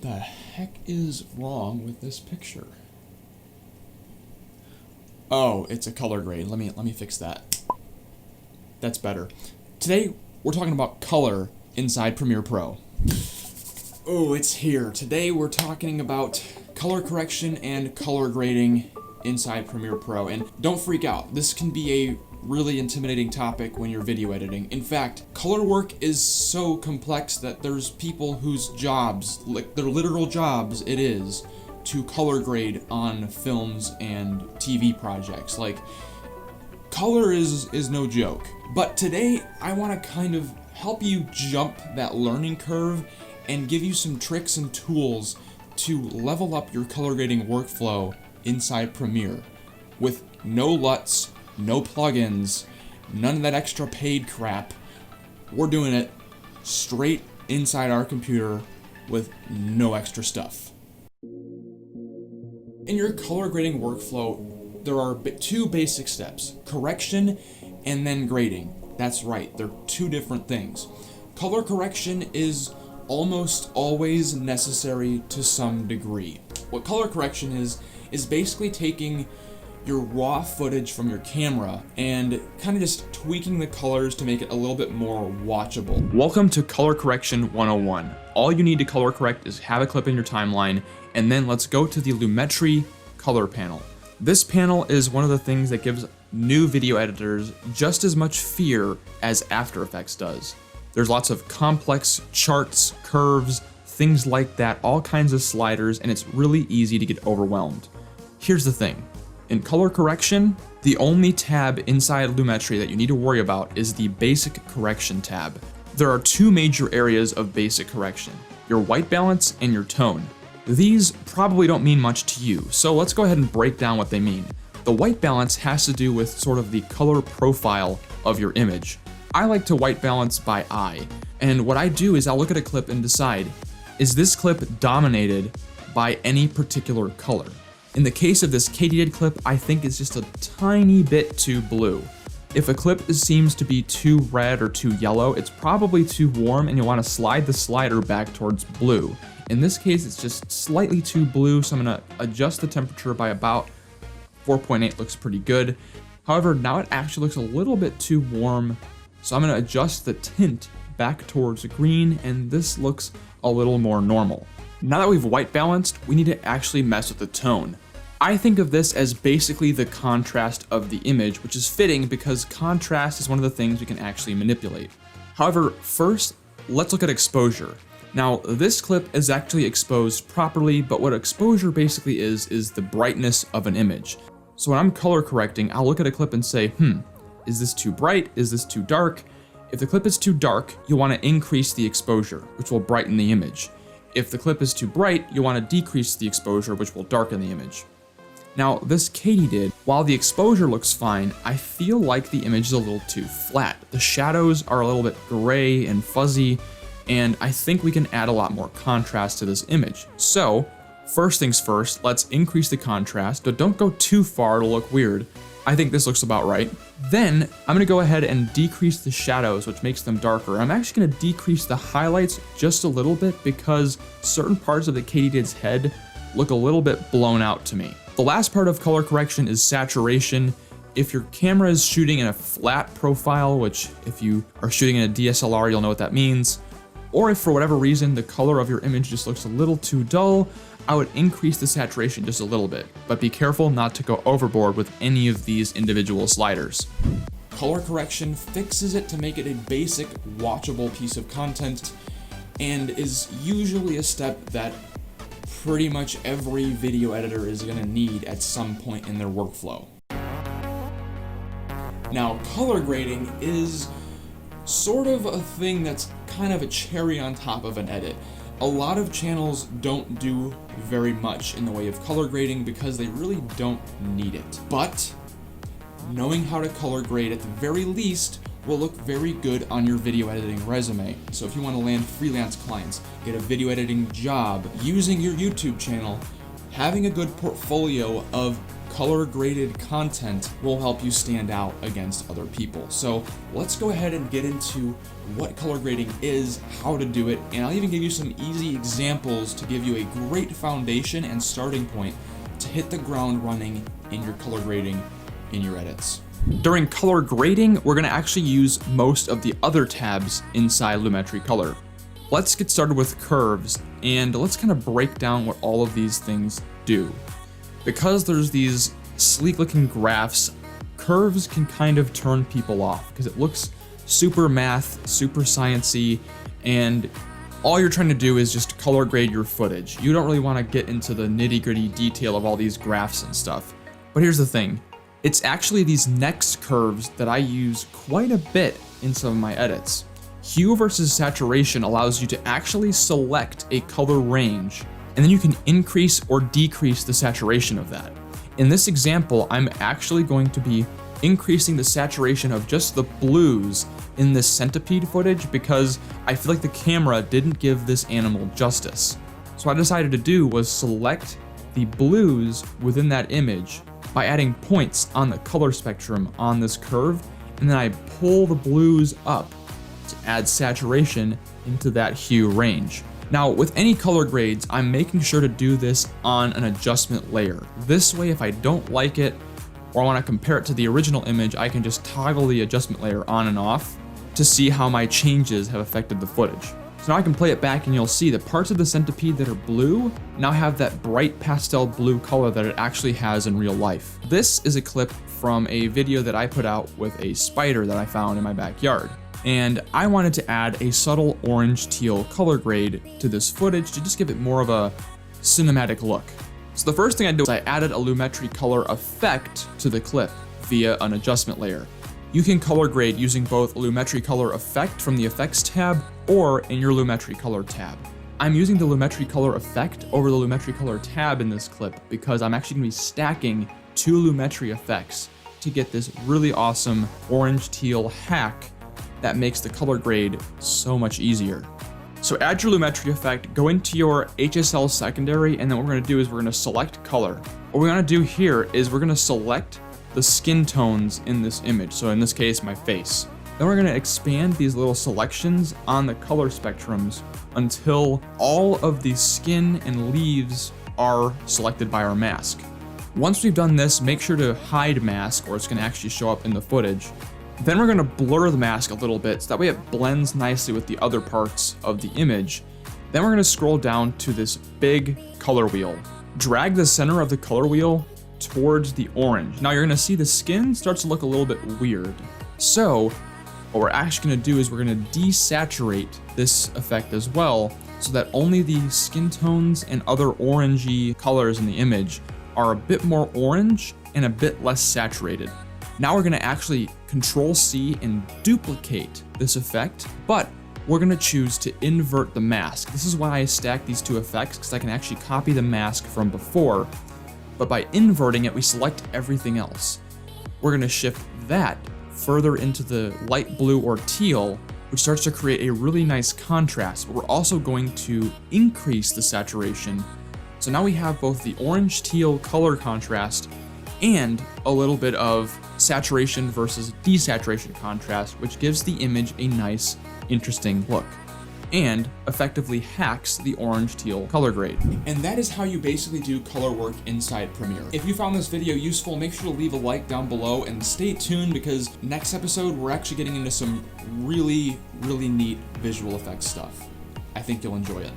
The heck is wrong with this picture? Oh, it's a color grade. Let me fix that. That's better. Today we're talking about color inside Premiere Pro. Oh, it's here. Today we're talking about color correction and color grading inside Premiere Pro. And don't freak out. This can be a really intimidating topic when you're video editing. In fact, color work is so complex that there's people whose jobs, like their literal jobs it is, to color grade on films and TV projects. Like, color is no joke. But today, I want to kind of help you jump that learning curve and give you some tricks and tools to level up your color grading workflow inside Premiere with no LUTs, no plugins, none of that extra paid crap. We're doing it straight inside our computer with no extra stuff. In your color grading workflow, there are two basic steps: correction and then grading. That's right, they're two different things. Color correction is almost always necessary to some degree. What color correction is basically taking your raw footage from your camera and kind of just tweaking the colors to make it a little bit more watchable. Welcome to Color Correction 101. All you need to color correct is have a clip in your timeline, and then let's go to the Lumetri Color panel. This panel is one of the things that gives new video editors just as much fear as After Effects does. There's lots of complex charts, curves, things like that, all kinds of sliders, and it's really easy to get overwhelmed. Here's the thing. In color correction, the only tab inside Lumetri that you need to worry about is the basic correction tab. There are two major areas of basic correction: your white balance and your tone. These probably don't mean much to you, so let's go ahead and break down what they mean. The white balance has to do with sort of the color profile of your image. I like to white balance by eye, and what I do is I'll look at a clip and decide, is this clip dominated by any particular color? In the case of this katydid clip, I think it's just a tiny bit too blue. If a clip seems to be too red or too yellow, it's probably too warm and you want to slide the slider back towards blue. In this case, it's just slightly too blue, so I'm going to adjust the temperature by about 4.8, looks pretty good. However, now it actually looks a little bit too warm, so I'm going to adjust the tint back towards green, and this looks a little more normal. Now that we've white balanced, we need to actually mess with the tone. I think of this as basically the contrast of the image, which is fitting because contrast is one of the things we can actually manipulate. However, first, let's look at exposure. Now, this clip is actually exposed properly, but what exposure basically is the brightness of an image. So when I'm color correcting, I'll look at a clip and say, is this too bright? Is this too dark? If the clip is too dark, you want to increase the exposure, which will brighten the image. If the clip is too bright, you want to decrease the exposure, which will darken the image. Now, this katydid, while the exposure looks fine, I feel like the image is a little too flat. The shadows are a little bit gray and fuzzy, and I think we can add a lot more contrast to this image. So, first things first, let's increase the contrast, but don't go too far to look weird. I think this looks about right. Then, I'm gonna go ahead and decrease the shadows, which makes them darker. I'm actually gonna decrease the highlights just a little bit because certain parts of the katydid's head look a little bit blown out to me. The last part of color correction is saturation. If your camera is shooting in a flat profile, which if you are shooting in a DSLR, you'll know what that means, or if for whatever reason the color of your image just looks a little too dull, I would increase the saturation just a little bit, but be careful not to go overboard with any of these individual sliders. Color correction fixes it to make it a basic, watchable piece of content, and is usually a step that pretty much every video editor is going to need at some point in their workflow. Now, color grading is sort of a thing that's kind of a cherry on top of an edit. A lot of channels don't do very much in the way of color grading because they really don't need it. But knowing how to color grade at the very least will look very good on your video editing resume. So if you want to land freelance clients, get a video editing job, using your YouTube channel, having a good portfolio of color graded content will help you stand out against other people. So let's go ahead and get into what color grading is, how to do it, and I'll even give you some easy examples to give you a great foundation and starting point to hit the ground running in your color grading in your edits. During color grading, we're gonna actually use most of the other tabs inside Lumetri Color. Let's get started with curves, and let's kind of break down what all of these things do. Because there's these sleek looking graphs, curves can kind of turn people off because it looks super math, super sciencey, and all you're trying to do is just color grade your footage. You don't really want to get into the nitty-gritty detail of all these graphs and stuff. But here's the thing. It's actually these next curves that I use quite a bit in some of my edits. Hue versus saturation allows you to actually select a color range, and then you can increase or decrease the saturation of that. In this example, I'm actually going to be increasing the saturation of just the blues in this centipede footage because I feel like the camera didn't give this animal justice. So what I decided to do was select the blues within that image by adding points on the color spectrum on this curve, and then I pull the blues up to add saturation into that hue range. Now, with any color grades, I'm making sure to do this on an adjustment layer. This way, if I don't like it, or I want to compare it to the original image, I can just toggle the adjustment layer on and off to see how my changes have affected the footage. So now I can play it back and you'll see the parts of the centipede that are blue now have that bright pastel blue color that it actually has in real life. This is a clip from a video that I put out with a spider that I found in my backyard. And I wanted to add a subtle orange teal color grade to this footage to just give it more of a cinematic look. So the first thing I did was I added a Lumetri Color effect to the clip via an adjustment layer. You can color grade using both Lumetri Color effect from the effects tab or in your Lumetri Color tab. I'm using the Lumetri Color effect over the Lumetri Color tab in this clip because I'm actually gonna be stacking two Lumetri effects to get this really awesome orange teal hack that makes the color grade so much easier. So add your Lumetri effect, go into your HSL secondary, and then what we're gonna do is we're gonna select color. What we're gonna do here is we're gonna select the skin tones in this image. So in this case, my face. Then we're gonna expand these little selections on the color spectrums until all of the skin and leaves are selected by our mask. Once we've done this, make sure to hide mask or it's gonna actually show up in the footage. Then we're gonna blur the mask a little bit so that way it blends nicely with the other parts of the image. Then we're gonna scroll down to this big color wheel. Drag the center of the color wheel towards the orange. Now you're gonna see the skin starts to look a little bit weird. So what we're actually gonna do is we're gonna desaturate this effect as well so that only the skin tones and other orangey colors in the image are a bit more orange and a bit less saturated. Now we're gonna actually Control-C and duplicate this effect, but we're gonna choose to invert the mask. This is why I stack these two effects, because I can actually copy the mask from before, but by inverting it, we select everything else. We're gonna shift that further into the light blue or teal, which starts to create a really nice contrast, but we're also going to increase the saturation. So now we have both the orange teal color contrast and a little bit of saturation versus desaturation contrast, which gives the image a nice, interesting look and effectively hacks the orange teal color grade. And that is how you basically do color work inside Premiere. If you found this video useful, make sure to leave a like down below and stay tuned because next episode we're actually getting into some really neat visual effects stuff. I think you'll enjoy it.